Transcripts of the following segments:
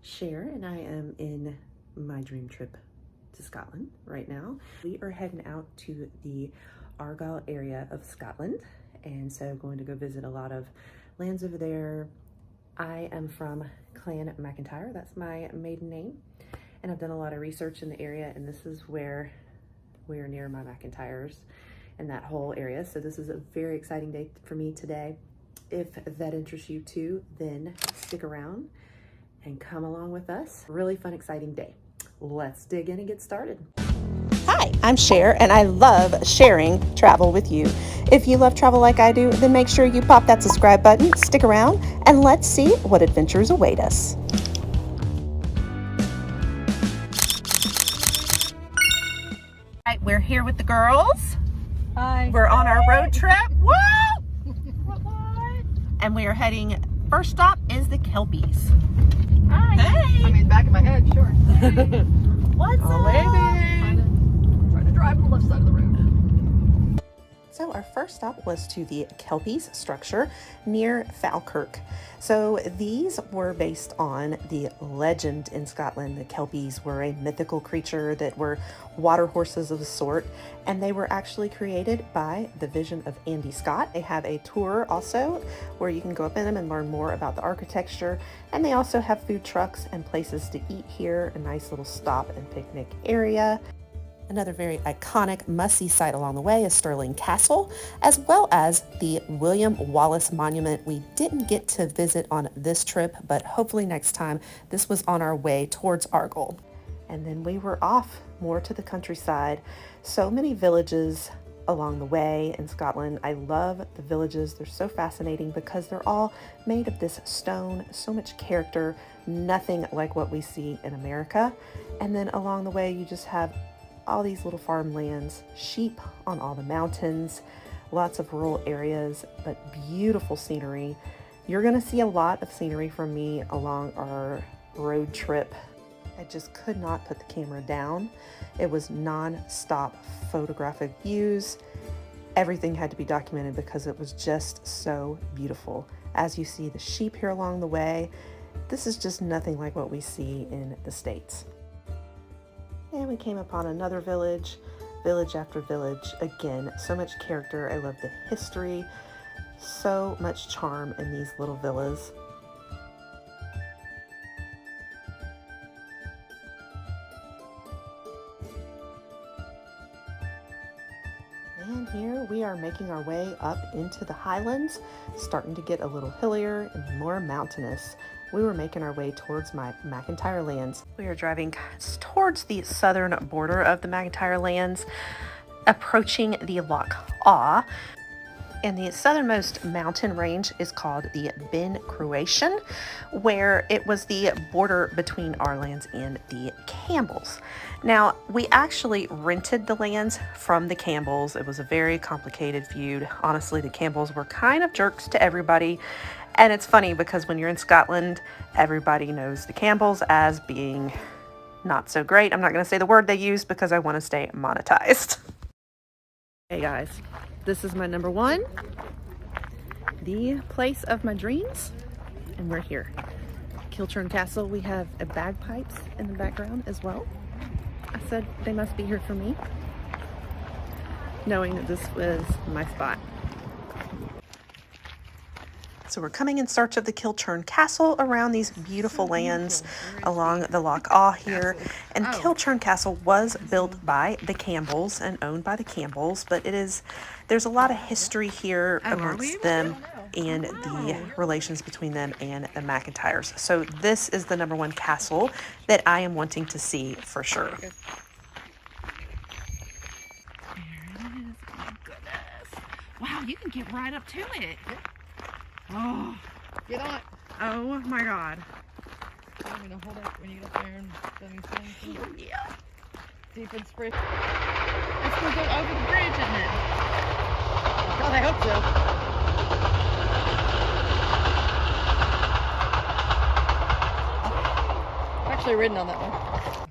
Cher and I am in my dream trip to Scotland right now. We are heading out to the Argyll area of Scotland, and so going to go visit a lot of lands over there. I am from Clan MacIntyre, that's my maiden name, and I've done a lot of research in the area, and this is where we're near my MacIntyres and that whole area. So this is a very exciting day for me today. If that interests you too, then stick around and come along with us. Really fun, exciting day. Let's dig in and get started. Hi, I'm Cher, and I love sharing travel with you. If you love travel like I do, then make sure you pop that subscribe button, stick around, and let's see what adventures await us. All right, we're here with the girls. Hi. We're on our road trip. Woo! And we are heading, first stop is the Kelpies. Hi. Hey! I mean, back in my head, sure. What's up? Trying to drive on the left side of the road. So our first stop was to the Kelpies structure near Falkirk. So these were based on the legend in Scotland. The Kelpies were a mythical creature that were water horses of a sort, and they were actually created by the vision of Andy Scott. They have a tour also where you can go up in them and learn more about the architecture, and they also have food trucks and places to eat here, a nice little stop and picnic area. Another very iconic must-see site along the way is Stirling Castle, as well as the William Wallace Monument. We didn't get to visit on this trip, but hopefully next time. This was on our way towards Argyll. And then we were off more to the countryside. So many villages along the way in Scotland. I love the villages. They're so fascinating because they're all made of this stone, so much character, nothing like what we see in America. And then along the way, you just have all these little farmlands, sheep on all the mountains, lots of rural areas, but beautiful scenery. You're gonna see a lot of scenery from me along our road trip. I just could not put the camera down. It was non-stop photographic views. Everything had to be documented because it was just so beautiful. As you see the sheep here along the way, this is just nothing like what we see in the States. And we came upon another village, village after village. Again, so much character. I love the history, so much charm in these little villas. And here we are making our way up into the Highlands, starting to get a little hillier and more mountainous. We were making our way towards my MacIntyre lands. We are driving towards the southern border of the MacIntyre lands, approaching the Loch Awe. And the southernmost mountain range is called the Ben Cruachan, where it was the border between our lands and the Campbells. Now, we actually rented the lands from the Campbells. It was a very complicated feud. Honestly, the Campbells were kind of jerks to everybody. And it's funny because when you're in Scotland, everybody knows the Campbells as being not so great. I'm not going to say the word they use because I want to stay monetized. Hey guys, this is my number one, the place of my dreams, and we're here. Kilchurn Castle. We have a bagpipes in the background as well. I said they must be here for me, knowing that this was my spot. So we're coming in search of the Kilchurn Castle around these beautiful lands along the Loch Awe here. And Kilchurn Castle was built by the Campbells and owned by the Campbells, but there's a lot of history here amongst them and the relations between them and the MacIntyres. So this is the number one castle that I am wanting to see for sure. There it is. Oh my goodness. Wow, you can get right up to it. Oh, Get on it. oh my God. I'm going to hold up when you get up there and send me things. Yeah. Deep and spray. It's going to go over the bridge, isn't it? God, I hope so. I've actually ridden on that one.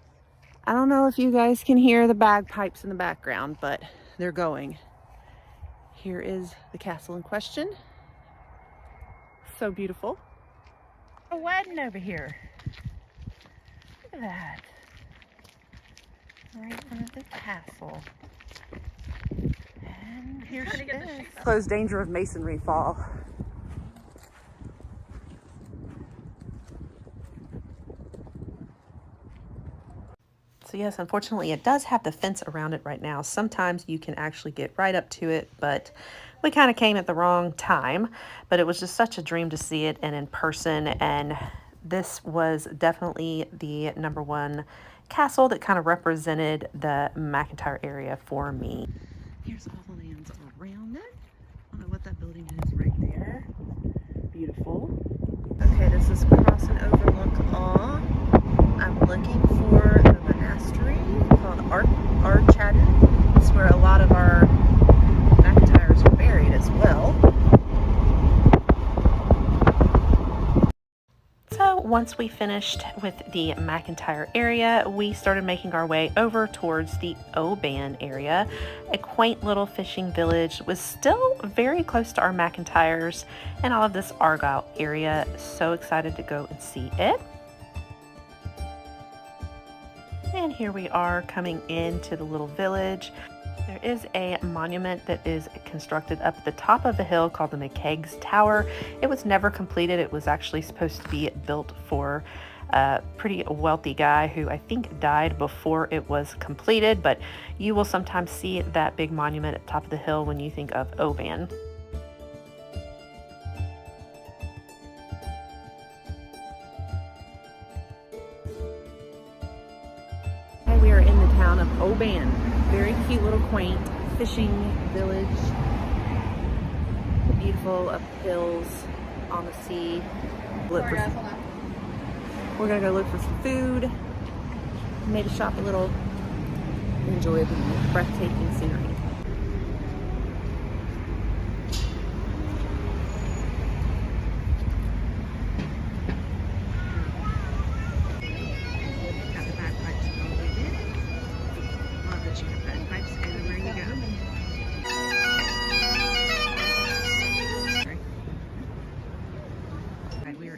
I don't know if you guys can hear the bagpipes in the background, but they're going. Here is the castle in question. So beautiful. A wedding over here. Look at that. Right in front of the castle. And here she is. Close danger of masonry fall. So yes, unfortunately it does have the fence around it right now. Sometimes you can actually get right up to it, but we kind of came at the wrong time. But it was just such a dream to see it and in person, and this was definitely the #1 castle that kind of represented the McIntyre area for me. Here's all the lands around it. I don't know what that building is right there. Beautiful. Okay, this is crossing overlook all. I'm looking for the monastery called Argyll. It's where a lot of our McIntyres are buried as well. So once we finished with the McIntyre area, we started making our way over towards the Oban area. A quaint little fishing village was still very close to our McIntyres and all of this Argyll area. So excited to go and see it. And here we are coming into the little village. There is a monument that is constructed up at the top of the hill called the McKegg's Tower. It was never completed. It was actually supposed to be built for a pretty wealthy guy who I think died before it was completed, but you will sometimes see that big monument at the top of the hill when you think of Oban. We are in the town of Oban. Very cute little quaint fishing village. Beautiful up hills on the sea. We're gonna go look for some food. Maybe shop a little. Enjoy the breathtaking scenery.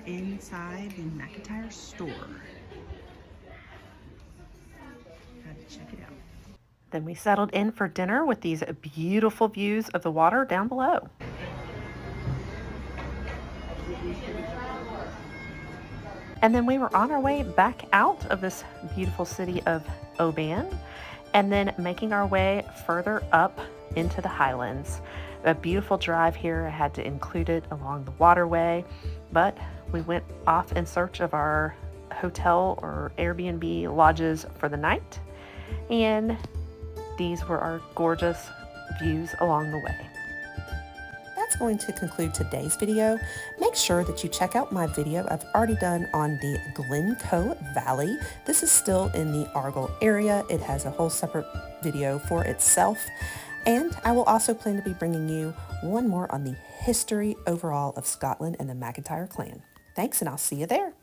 Inside the McIntyre store. Had to check it out. Then we settled in for dinner with these beautiful views of the water down below. And then we were on our way back out of this beautiful city of Oban, and then making our way further up into the Highlands. A beautiful drive here. I had to include it along the waterway, but we went off in search of our hotel or Airbnb lodges for the night, and these were our gorgeous views along the way. That's going to conclude today's video. Make sure that you check out my video I've already done on the Glencoe Valley. This is still in the Argyll area. It has a whole separate video for itself. And I will also plan to be bringing you one more on the history overall of Scotland and the McIntyre clan. Thanks, and I'll see you there.